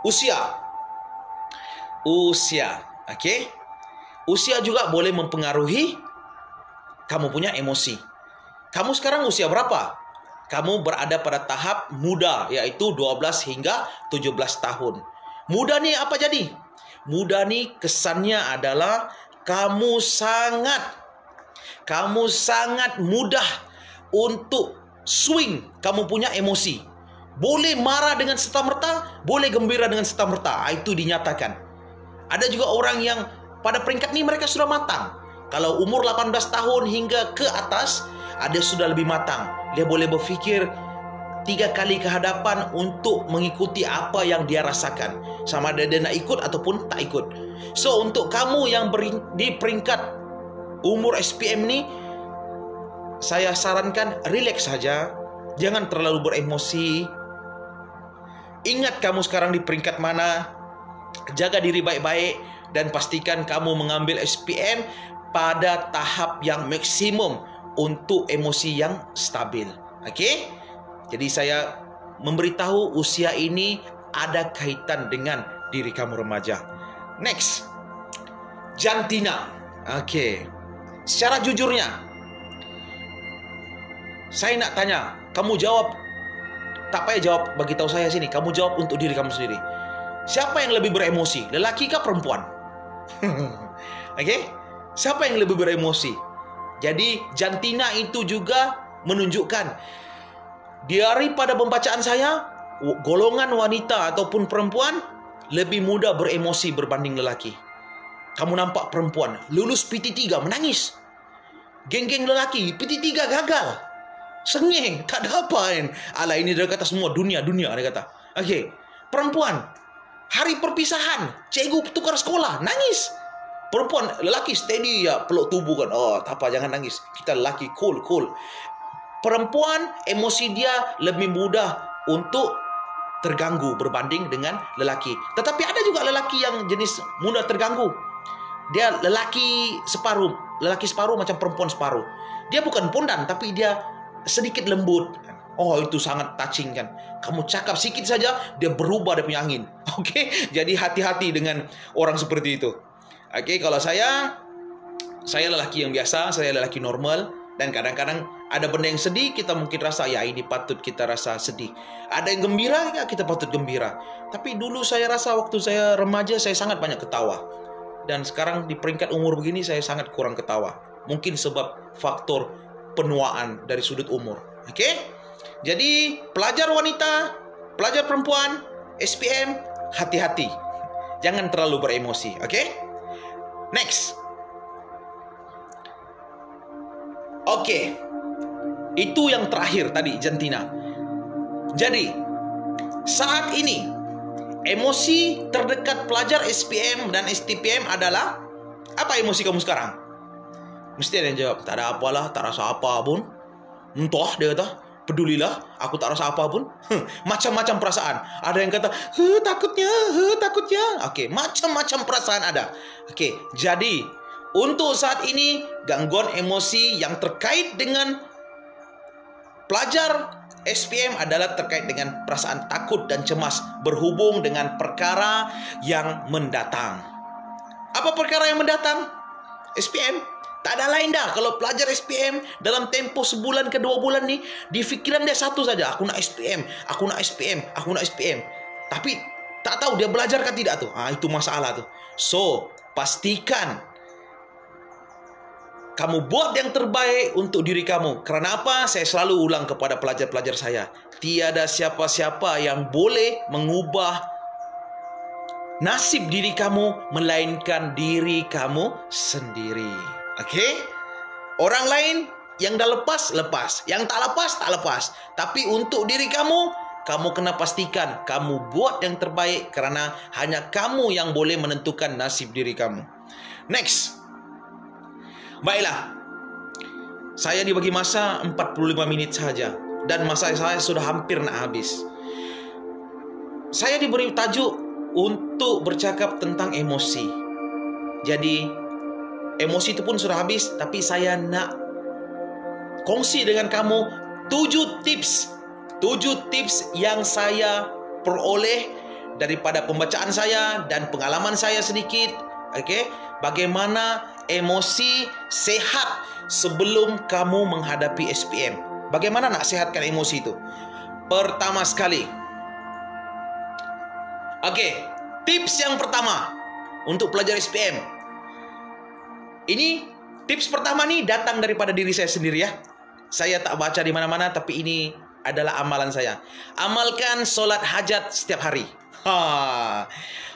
Usia. Okey? Usia juga boleh mempengaruhi kamu punya emosi. Kamu sekarang usia berapa? Kamu berada pada tahap muda, iaitu 12 hingga 17 tahun. Muda ni apa jadi? Muda ni kesannya adalah kamu sangat mudah untuk swing kamu punya emosi. Boleh marah dengan serta-merta, boleh gembira dengan serta-merta. Itu dinyatakan. Ada juga orang yang pada peringkat ini mereka sudah matang. Kalau umur 18 tahun hingga ke atas, ada sudah lebih matang. Dia boleh berfikir 3 kali ke hadapan untuk mengikuti apa yang dia rasakan. Sama ada dia nak ikut ataupun tak ikut. So, untuk kamu yang di peringkat umur SPM ni, saya sarankan relax saja. Jangan terlalu beremosi. Ingat kamu sekarang di peringkat mana. Jaga diri baik-baik dan pastikan kamu mengambil SPM pada tahap yang maksimum untuk emosi yang stabil. Okey? Jadi saya memberitahu usia ini ada kaitan dengan diri kamu remaja. Next. Jantina. Okey. Secara jujurnya, saya nak tanya, kamu jawab. Tak payah jawab bagi tahu saya sini. Kamu jawab untuk diri kamu sendiri. Siapa yang lebih beremosi? Lelaki kah perempuan? Okey? Siapa yang lebih beremosi? Jadi jantina itu juga menunjukkan daripada pembacaan saya, golongan wanita ataupun perempuan lebih mudah beremosi berbanding lelaki. Kamu nampak perempuan lulus PT3 menangis. Geng-geng lelaki PT3 gagal. Sengih, tak ada apa kan. Alah, ini dia kata semua dunia dia kata. Okey, perempuan hari perpisahan, cikgu tukar sekolah, nangis. Perempuan, lelaki steady ya, peluk tubuh kan. Oh, tak apa, jangan nangis. Kita lelaki cool. Perempuan emosi dia lebih mudah untuk terganggu berbanding dengan lelaki. Tetapi ada juga lelaki yang jenis mudah terganggu. Dia lelaki separuh macam perempuan separuh. Dia bukan pondan tapi dia sedikit lembut. Oh, itu sangat touching kan. Kamu cakap sikit saja dia berubah dia punya angin. Okey, jadi hati-hati dengan orang seperti itu. Okey, kalau saya lelaki yang biasa, saya lelaki normal. Dan kadang-kadang ada benda yang sedih, kita mungkin rasa, ya ini patut kita rasa sedih. Ada yang gembira, ya kita patut gembira. Tapi dulu saya rasa waktu saya remaja, saya sangat banyak ketawa. Dan sekarang di peringkat umur begini, saya sangat kurang ketawa. Mungkin sebab faktor penuaan dari sudut umur. Okey? Jadi, pelajar wanita, pelajar perempuan, SPM, hati-hati. Jangan terlalu beremosi. Okey? Next. Okey, itu yang terakhir tadi, jantina. Jadi, saat ini, emosi terdekat pelajar SPM dan STPM adalah, apa emosi kamu sekarang? Mesti ada yang jawab, tak ada apalah, tak rasa apa pun. Entah, dia kata, pedulilah, aku tak rasa apa pun. Macam-macam perasaan. Ada yang kata, takutnya. Okey, macam-macam perasaan ada. Okey, jadi untuk saat ini, gangguan emosi yang terkait dengan pelajar SPM adalah terkait dengan perasaan takut dan cemas berhubung dengan perkara yang mendatang. Apa perkara yang mendatang? SPM. Tak ada lain dah. Kalau pelajar SPM dalam tempoh sebulan ke 2 bulan ni, di fikiran dia satu saja. Aku nak SPM. Tapi tak tahu dia belajar ke tidak tu. Itu masalah tu. So, pastikan kamu buat yang terbaik untuk diri kamu. Kerana apa? Saya selalu ulang kepada pelajar-pelajar saya. Tiada siapa-siapa yang boleh mengubah nasib diri kamu melainkan diri kamu sendiri. Okey? Orang lain yang dah lepas. Yang tak lepas. Tapi untuk diri kamu, kamu kena pastikan kamu buat yang terbaik kerana hanya kamu yang boleh menentukan nasib diri kamu. Next. Baiklah, saya dibagi masa 45 minit saja dan masa saya sudah hampir nak habis. Saya diberi tajuk untuk bercakap tentang emosi. Jadi, emosi itu pun sudah habis, tapi saya nak kongsi dengan kamu 7 tips yang saya peroleh daripada pembacaan saya dan pengalaman saya sedikit. Okey, bagaimana emosi sehat sebelum kamu menghadapi SPM. Bagaimana nak sehatkan emosi itu? Pertama sekali. Okey, tips yang pertama untuk pelajar SPM. Ini tips pertama ni datang daripada diri saya sendiri ya. Saya tak baca di mana-mana, tapi ini adalah amalan saya. Amalkan solat hajat setiap hari.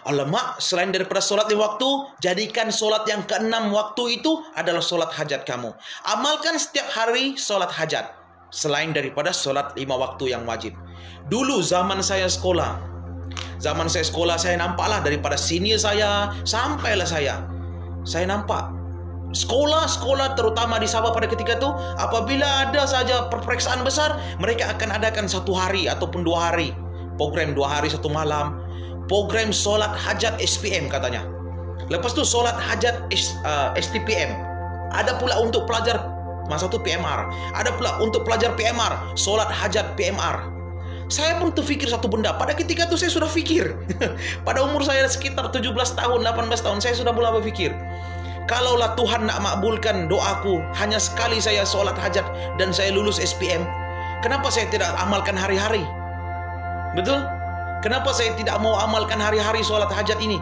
Alamak, selain daripada solat 5 waktu, jadikan solat yang ke-6 waktu itu adalah solat hajat kamu. Amalkan setiap hari solat hajat, selain daripada solat 5 waktu yang wajib. Dulu zaman saya sekolah, saya nampaklah daripada senior saya sampailah saya nampak sekolah terutama di Sabah pada ketika itu, apabila ada saja perperiksaan besar, mereka akan adakan 1 hari ataupun 2 hari program, 2 hari 1 malam, program solat hajat SPM katanya. Lepas tu solat hajat STPM. Ada pula untuk pelajar masa tu PMR. Ada pula untuk pelajar PMR, solat hajat PMR. Saya pun terfikir satu benda. Pada ketika itu saya sudah fikir. Pada umur saya sekitar 17 tahun, 18 tahun, saya sudah mulai berfikir, kalaulah Tuhan nak makbulkan doaku, hanya sekali saya solat hajat dan saya lulus SPM, kenapa saya tidak amalkan hari-hari? Betul? Kenapa saya tidak mau amalkan hari-hari solat hajat ini?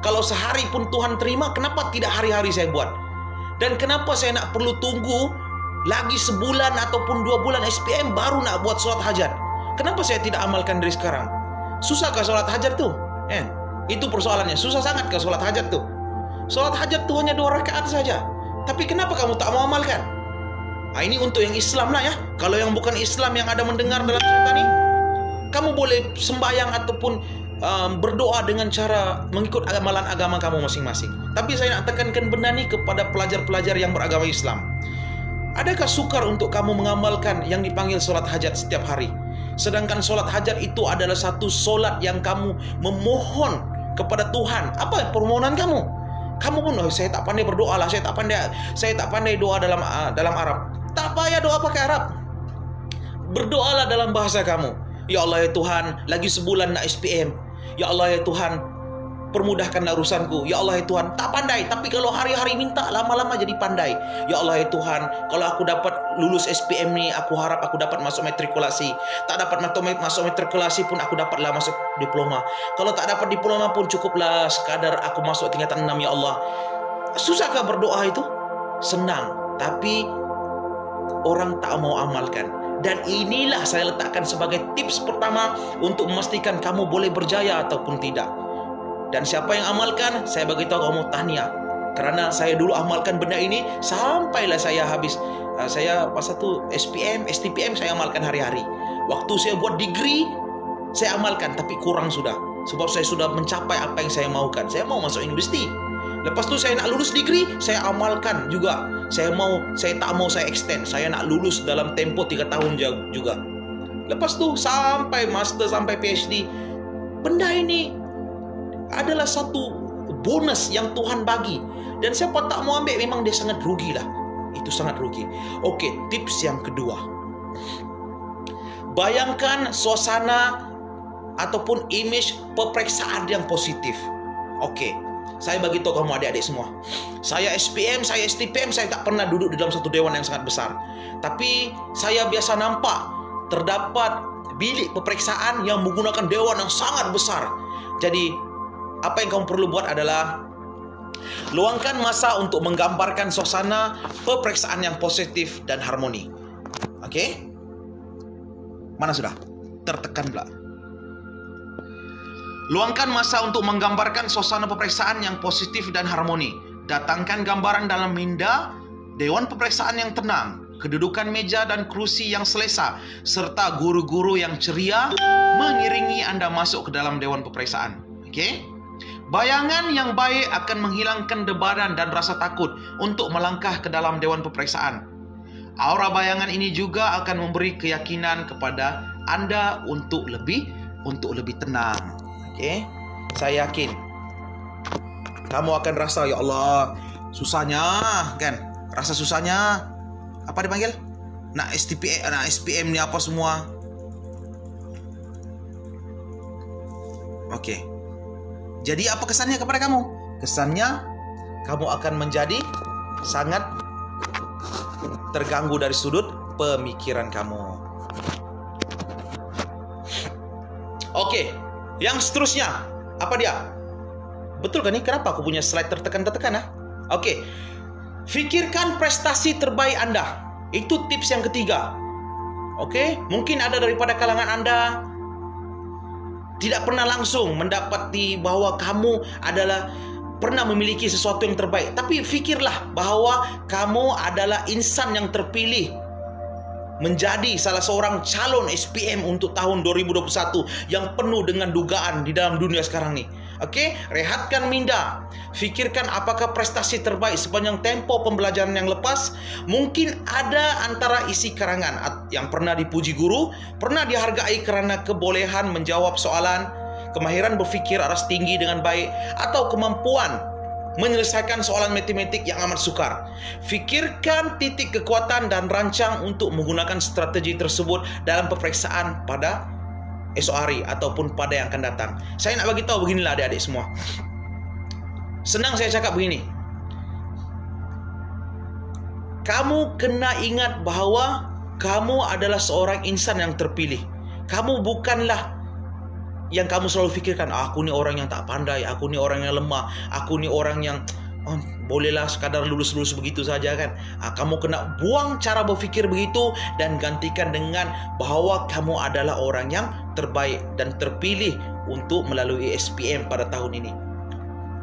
Kalau sehari pun Tuhan terima, kenapa tidak hari-hari saya buat? Dan kenapa saya nak perlu tunggu lagi sebulan ataupun 2 bulan SPM baru nak buat solat hajat? Kenapa saya tidak amalkan dari sekarang? Susahkah solat hajat tuh? Itu persoalannya. Susah sangat ke solat hajat tuh? Solat hajat tuh hanya 2 rakaat saja. Tapi kenapa kamu tak mau amalkan? Ini untuk yang Islam lah ya. Kalau yang bukan Islam yang ada mendengar dalam cerita ini, kamu boleh sembahyang ataupun berdoa dengan cara mengikut amalan agama kamu masing-masing. Tapi saya nak tekankan benda ni kepada pelajar-pelajar yang beragama Islam. Adakah sukar untuk kamu mengamalkan yang dipanggil solat hajat setiap hari? Sedangkan solat hajat itu adalah satu solat yang kamu memohon kepada Tuhan. Apa permohonan kamu? Kamu pun, saya tak pandai berdoa lah, saya tak pandai doa dalam Arab. Tak payah doa pakai Arab. Berdoalah dalam bahasa kamu. Ya Allah ya Tuhan, lagi sebulan nak SPM. Ya Allah ya Tuhan, permudahkanlah urusanku. Ya Allah ya Tuhan, tak pandai, tapi kalau hari-hari minta, lama-lama jadi pandai. Ya Allah ya Tuhan, kalau aku dapat lulus SPM ni, aku harap aku dapat masuk matrikulasi. Tak dapat masuk matrikulasi pun aku dapatlah masuk diploma. Kalau tak dapat diploma pun cukuplah sekadar aku masuk tingkatan 6 ya Allah. Susahkah berdoa itu? Senang, tapi orang tak mau amalkan. Dan inilah saya letakkan sebagai tips pertama untuk memastikan kamu boleh berjaya ataupun tidak. Dan siapa yang amalkan, saya beritahu kamu tahniah. Karena saya dulu amalkan benda ini sampailah saya habis. Saya masa tu SPM, STPM saya amalkan hari-hari. Waktu saya buat degree, saya amalkan, tapi kurang sudah. Sebab saya sudah mencapai apa yang saya maukan. Saya mau masuk universiti. Lepas tu saya nak lulus degree, saya amalkan juga. Saya tak mau saya extend. Saya nak lulus dalam tempo 3 tahun juga. Lepas tu sampai master, sampai PhD. Benda ini adalah satu bonus yang Tuhan bagi. Dan siapa tak mau ambil, memang dia sangat rugi lah. Itu sangat rugi. Oke, tips yang kedua. Bayangkan suasana ataupun image peperiksaan yang positif. Oke, saya bagi tahu kamu adik-adik semua. Saya SPM, saya STPM, saya tak pernah duduk di dalam satu dewan yang sangat besar. Tapi saya biasa nampak terdapat bilik peperiksaan yang menggunakan dewan yang sangat besar. Jadi, apa yang kamu perlu buat adalah luangkan masa untuk menggambarkan suasana peperiksaan yang positif dan harmoni. Oke? Mana sudah? Tertekan pula. Luangkan masa untuk menggambarkan suasana peperiksaan yang positif dan harmoni. Datangkan gambaran dalam minda, dewan peperiksaan yang tenang, kedudukan meja dan kerusi yang selesa, serta guru-guru yang ceria mengiringi Anda masuk ke dalam dewan peperiksaan. Oke? Bayangan yang baik akan menghilangkan debaran dan rasa takut untuk melangkah ke dalam dewan peperiksaan. Aura bayangan ini juga akan memberi keyakinan kepada Anda untuk lebih tenang. Oke? Saya yakin kamu akan rasa, ya Allah, susahnya kan? Rasa susahnya apa dipanggil? Nak SPM ni apa semua? Oke. Jadi apa kesannya kepada kamu? Kesannya kamu akan menjadi sangat terganggu dari sudut pemikiran kamu. Oke, yang seterusnya apa dia? Betul kan nih? Kenapa aku punya slide tertekan-tertekan ah? Oke, pikirkan prestasi terbaik Anda. Itu tips yang ketiga. Oke, mungkin ada daripada kalangan Anda tidak pernah langsung mendapati bahwa kamu adalah pernah memiliki sesuatu yang terbaik. Tapi fikirlah bahwa kamu adalah insan yang terpilih menjadi salah seorang calon SPM untuk tahun 2021 yang penuh dengan dugaan di dalam dunia sekarang nih. Oke, rehatkan minda. Fikirkan apakah prestasi terbaik sepanjang tempo pembelajaran yang lepas. Mungkin ada antara isi karangan yang pernah dipuji guru, pernah dihargai karena kebolehan menjawab soalan, kemahiran berfikir aras tinggi dengan baik, atau kemampuan menyelesaikan soalan matematik yang amat sukar. Fikirkan titik kekuatan dan rancang untuk menggunakan strategi tersebut dalam peperiksaan pada esok hari ataupun pada yang akan datang. Saya nak bagi tahu beginilah adik-adik semua. Senang saya cakap begini. Kamu kena ingat bahwa kamu adalah seorang insan yang terpilih. Kamu bukanlah yang kamu selalu fikirkan, aku ni orang yang tak pandai, aku ni orang yang lemah, aku ni orang yang bolehlah sekadar lulus-lulus begitu saja kan. Kamu kena buang cara berfikir begitu dan gantikan dengan bahwa kamu adalah orang yang terbaik dan terpilih untuk melalui SPM pada tahun ini.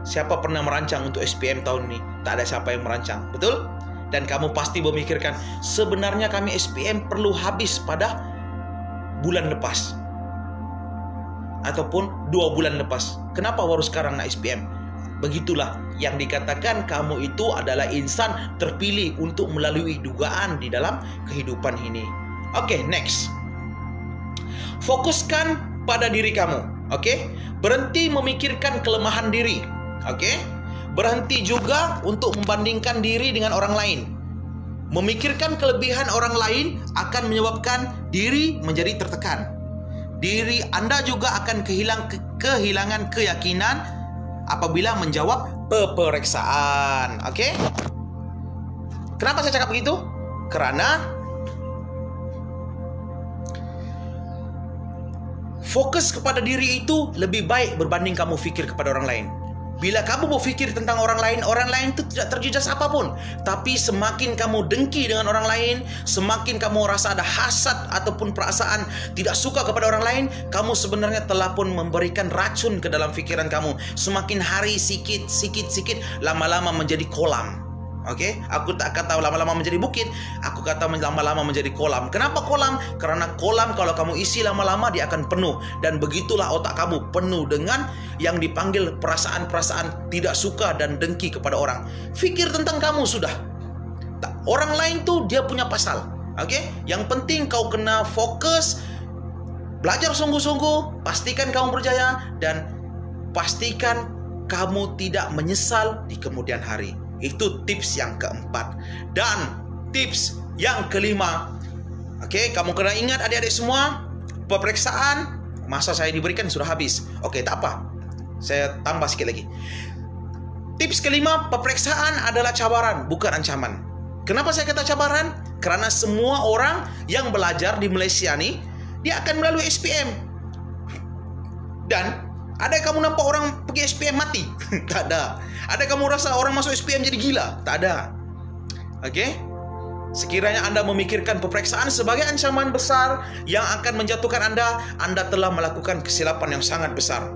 Siapa pernah merancang untuk SPM tahun ini? Tak ada siapa yang merancang, betul? Dan kamu pasti memikirkan, sebenarnya kami SPM perlu habis pada bulan lepas ataupun 2 bulan lepas. Kenapa baru sekarang nak SPM? Begitulah yang dikatakan kamu itu adalah insan terpilih untuk melalui dugaan di dalam kehidupan ini. Oke, next. Fokuskan pada diri kamu. Oke, berhenti memikirkan kelemahan diri. Oke, berhenti juga untuk membandingkan diri dengan orang lain. Memikirkan kelebihan orang lain akan menyebabkan diri menjadi tertekan. Diri Anda juga akan kehilangan keyakinan apabila menjawab peperiksaan. Oke? Kenapa saya cakap begitu? Karena fokus kepada diri itu lebih baik berbanding kamu fikir kepada orang lain. Bila kamu berfikir tentang orang lain itu tidak terjejas apapun. Tapi semakin kamu dengki dengan orang lain, semakin kamu rasa ada hasad ataupun perasaan tidak suka kepada orang lain, kamu sebenarnya telah pun memberikan racun ke dalam fikiran kamu. Semakin hari sikit, lama-lama menjadi kolam. Oke, aku tak kata lama-lama menjadi bukit, aku kata lama-lama menjadi kolam. Kenapa kolam? Karena kolam kalau kamu isi lama-lama dia akan penuh. Dan begitulah otak kamu penuh dengan yang dipanggil perasaan-perasaan tidak suka dan dengki kepada orang. Fikir tentang kamu sudah. Orang lain tuh dia punya pasal. Oke, yang penting kau kena fokus, belajar sungguh-sungguh, pastikan kamu berjaya dan pastikan kamu tidak menyesal di kemudian hari. Itu tips yang keempat. Dan tips yang kelima, oke, kamu kena ingat adik-adik semua, peperiksaan, masa saya diberikan sudah habis. Oke, tak apa, saya tambah sedikit lagi. Tips kelima, peperiksaan adalah cabaran, bukan ancaman. Kenapa saya kata cabaran? Karena semua orang yang belajar di Malaysia nih, dia akan melalui SPM. Dan ada kamu nampak orang pergi SPM mati? Tak ada. Ada kamu rasa orang masuk SPM jadi gila? Tak ada. Oke? Sekiranya Anda memikirkan peperiksaan sebagai ancaman besar yang akan menjatuhkan Anda telah melakukan kesilapan yang sangat besar.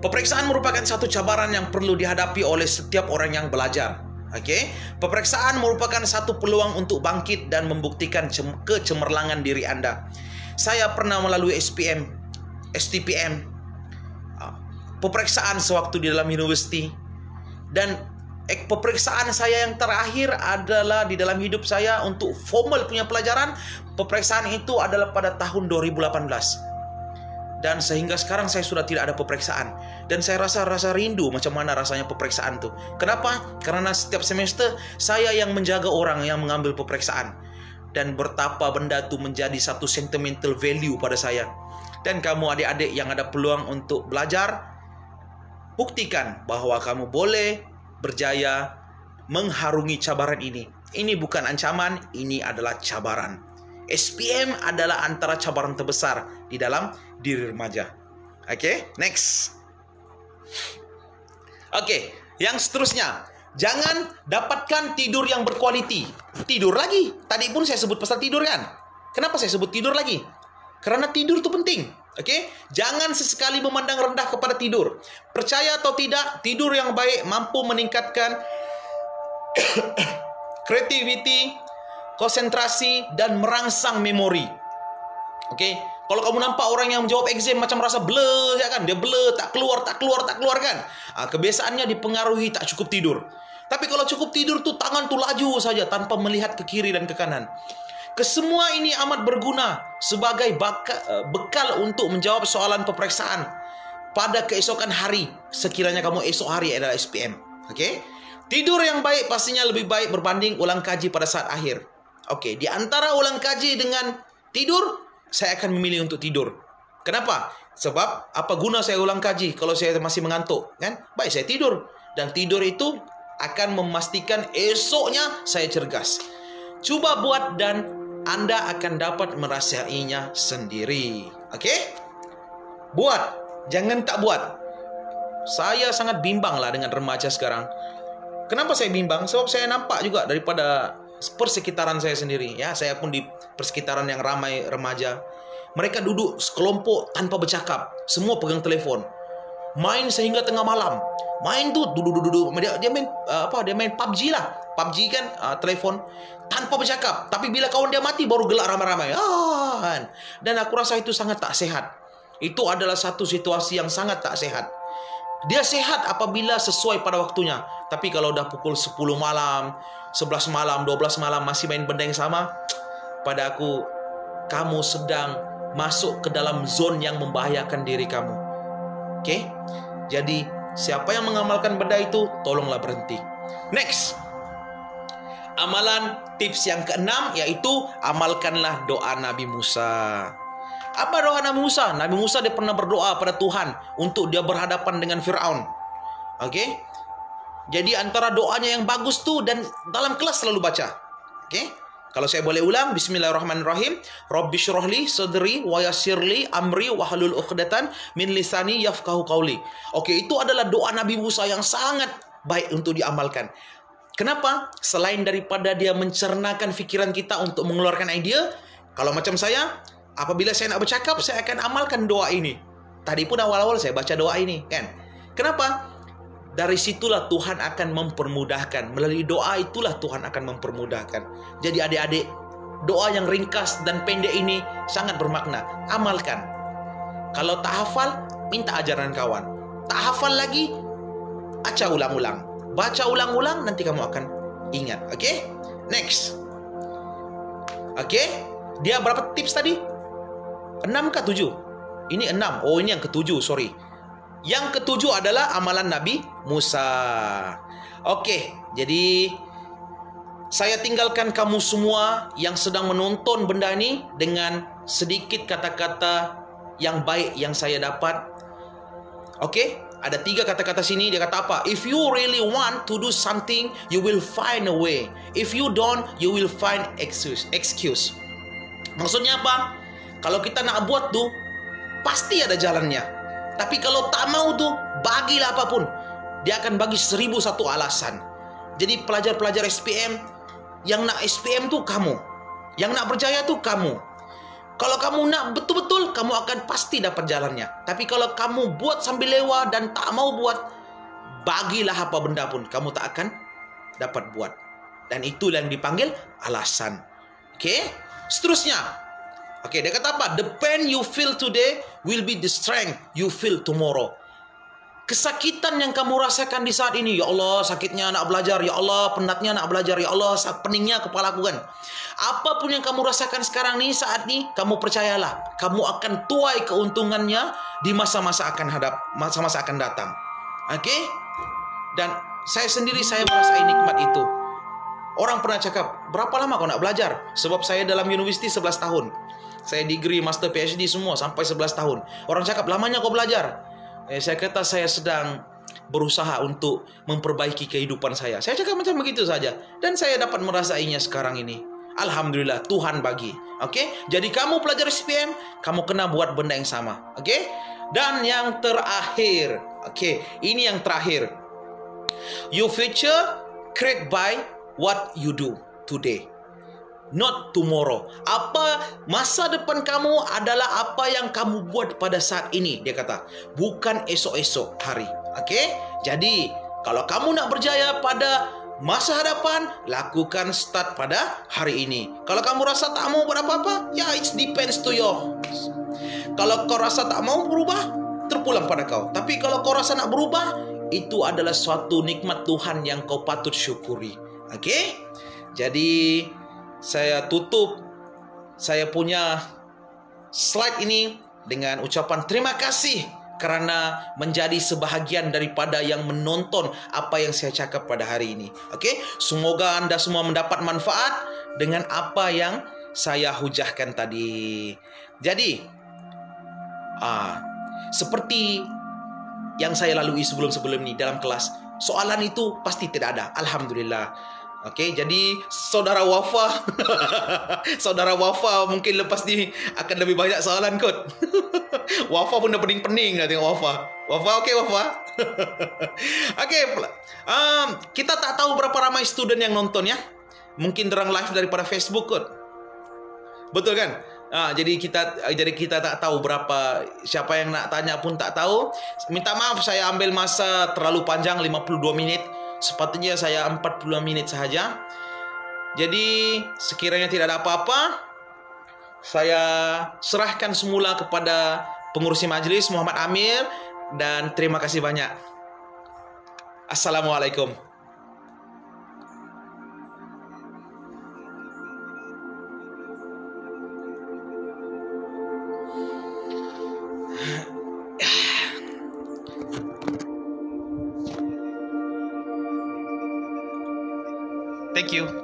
Peperiksaan merupakan satu cabaran yang perlu dihadapi oleh setiap orang yang belajar. Oke? Peperiksaan merupakan satu peluang untuk bangkit dan membuktikan kecemerlangan diri Anda. Saya pernah melalui STPM, peperiksaan sewaktu di dalam universiti, dan peperiksaan saya yang terakhir adalah di dalam hidup saya untuk formal punya pelajaran. Peperiksaan itu adalah pada tahun 2018, dan sehingga sekarang saya sudah tidak ada peperiksaan, dan saya rasa rindu macam mana rasanya peperiksaan itu. Kenapa? Karena setiap semester saya yang menjaga orang yang mengambil peperiksaan, dan betapa benda itu menjadi satu sentimental value pada saya. Dan kamu adik-adik yang ada peluang untuk belajar, buktikan bahwa kamu boleh berjaya mengharungi cabaran ini. Ini bukan ancaman, ini adalah cabaran. SPM adalah antara cabaran terbesar di dalam diri remaja. Oke, next. Oke, yang seterusnya, jangan dapatkan tidur yang berkualiti. Tidur lagi. Tadi pun saya sebut pasal tidur kan? Kenapa saya sebut tidur lagi? Karena tidur itu penting. Oke? Jangan sesekali memandang rendah kepada tidur. Percaya atau tidak, tidur yang baik mampu meningkatkan creativity, konsentrasi, dan merangsang memori. Oke? Kalau kamu nampak orang yang menjawab exam macam rasa blur, ya kan? Dia blur, tak keluar kan? Kebiasaannya dipengaruhi tak cukup tidur. Tapi kalau cukup tidur tuh tangan tuh laju saja tanpa melihat ke kiri dan ke kanan. Kesemua ini amat berguna sebagai bekal untuk menjawab soalan peperiksaan pada keesokan hari, sekiranya kamu esok hari adalah SPM. Oke? Tidur yang baik pastinya lebih baik berbanding ulang kaji pada saat akhir. Oke, di antara ulang kaji dengan tidur, saya akan memilih untuk tidur. Kenapa? Sebab apa guna saya ulang kaji kalau saya masih mengantuk, kan? Baik saya tidur, dan tidur itu akan memastikan esoknya saya cergas. Coba buat dan Anda akan dapat merasainya sendiri. Oke? Buat, jangan tak buat. Saya sangat bimbang lah dengan remaja sekarang. Kenapa saya bimbang? Sebab saya nampak juga daripada persekitaran saya sendiri. Ya, saya pun di persekitaran yang ramai remaja. Mereka duduk sekelompok tanpa bercakap. Semua pegang telepon. Main sehingga tengah malam. Main tuh duduk. Dia main Dia main PUBG lah. PUBG kan telepon tanpa bercakap. Tapi bila kawan dia mati baru gelak ramai-ramai. Dan aku rasa itu sangat tak sehat. Itu adalah satu situasi yang sangat tak sehat. Dia sehat apabila sesuai pada waktunya. Tapi kalau udah pukul 10 malam, 11 malam, 12 malam masih main benda yang sama, pada aku, kamu sedang masuk ke dalam zon yang membahayakan diri kamu. Oke? Jadi, siapa yang mengamalkan benda itu, tolonglah berhenti. Next. Amalan tips yang keenam, yaitu amalkanlah doa Nabi Musa. Apa doa Nabi Musa? Nabi Musa dia pernah berdoa pada Tuhan untuk dia berhadapan dengan Fir'aun. Oke? Jadi antara doanya yang bagus tuh dan dalam kelas selalu baca. Oke? Kalau saya boleh ulang, bismillahirrahmanirrahim. Rabbi syrahli sadri wa yassirli amri wa halul 'uqdatan min lisani yafqahu qawli. Oke, itu adalah doa Nabi Musa yang sangat baik untuk diamalkan. Kenapa? Selain daripada dia mencernakan fikiran kita untuk mengeluarkan idea, kalau macam saya, apabila saya nak bercakap, saya akan amalkan doa ini. Tadi pun awal-awal saya baca doa ini, kan? Kenapa? Dari situlah Tuhan akan mempermudahkan. Melalui doa itulah Tuhan akan mempermudahkan. Jadi adik-adik, doa yang ringkas dan pendek ini sangat bermakna. Amalkan. Kalau tak hafal, minta ajaran kawan. Tak hafal lagi, baca ulang-ulang. Baca ulang-ulang, nanti kamu akan ingat. Oke? Next. Oke? Dia berapa tips tadi? 6 ke 7? Ini 6. Oh, ini yang ke-7, sorry. Yang ke-7 adalah amalan Nabi Musa. Oke, jadi saya tinggalkan kamu semua yang sedang menonton benda ini dengan sedikit kata-kata yang baik yang saya dapat. Oke, ada 3 kata-kata sini. Dia kata apa? If you really want to do something, you will find a way. If you don't, you will find excuse. Maksudnya apa? Kalau kita nak buat tuh, pasti ada jalannya. Tapi kalau tak mau tuh, bagilah apapun. Dia akan bagi 1001 alasan. Jadi pelajar-pelajar SPM, yang nak SPM tuh kamu. Yang nak berjaya tuh kamu. Kalau kamu nak betul-betul, kamu akan pasti dapat jalannya. Tapi kalau kamu buat sambil lewat dan tak mau buat, bagilah apa benda pun, kamu tak akan dapat buat. Dan itulah yang dipanggil alasan. Oke? Seterusnya. Oke, dia kata apa? The pain you feel today will be the strength you feel tomorrow. Kesakitan yang kamu rasakan di saat ini, ya Allah, sakitnya nak belajar, ya Allah, penatnya nak belajar, ya Allah, peningnya kepalaku kan. Apapun yang kamu rasakan sekarang nih, saat ini, kamu percayalah, kamu akan tuai keuntungannya di masa-masa akan datang. Oke? Dan saya sendiri, saya merasai nikmat itu. Orang pernah cakap, berapa lama kau nak belajar? Sebab saya dalam universiti 11 tahun. Saya degree, master, PhD semua sampai 11 tahun. Orang cakap, lamanya kau belajar? Saya kata saya sedang berusaha untuk memperbaiki kehidupan saya. Saya cakap macam begitu saja. Dan saya dapat merasainya sekarang ini. Alhamdulillah, Tuhan bagi. Oke? Jadi kamu pelajar SPM, kamu kena buat benda yang sama. Oke? Dan yang terakhir. Oke, ini yang terakhir. Your future created by what you do today. not tomorrow. Masa depan kamu adalah apa yang kamu buat pada saat ini, dia kata, bukan esok-esok hari. Oke? Jadi, kalau kamu nak berjaya pada masa hadapan, lakukan start pada hari ini. Kalau kamu rasa tak mau buat apa-apa, ya it depends to you. Kalau kau rasa tak mau berubah, terpulang pada kau. Tapi kalau kau rasa nak berubah, itu adalah suatu nikmat Tuhan yang kau patut syukuri. Oke? Jadi, saya tutup saya punya slide ini dengan ucapan terima kasih kerana menjadi sebahagian daripada yang menonton apa yang saya cakap pada hari ini. Okey, semoga anda semua mendapat manfaat dengan apa yang saya hujahkan tadi. Jadi, seperti yang saya lalui sebelum-sebelum ini dalam kelas, soalan itu pasti tidak ada. Alhamdulillah. Okey, jadi saudara Wafa saudara Wafa mungkin lepas ni akan lebih banyak soalan kot. Wafa pun dah pening-pening dah tengok Wafa. Wafa, okey Wafa. Okey, kita tak tahu berapa ramai student yang nonton ya. Mungkin derang live daripada Facebook kot. Betul kan? Jadi kita tak tahu berapa, siapa yang nak tanya pun tak tahu. Minta maaf saya ambil masa terlalu panjang 52 minit. Sepatutnya saya 40 minit sahaja. Jadi sekiranya tidak ada apa-apa, saya serahkan semula kepada pengurusi majlis Muhammad Amir dan terima kasih banyak. Assalamualaikum. Thank you.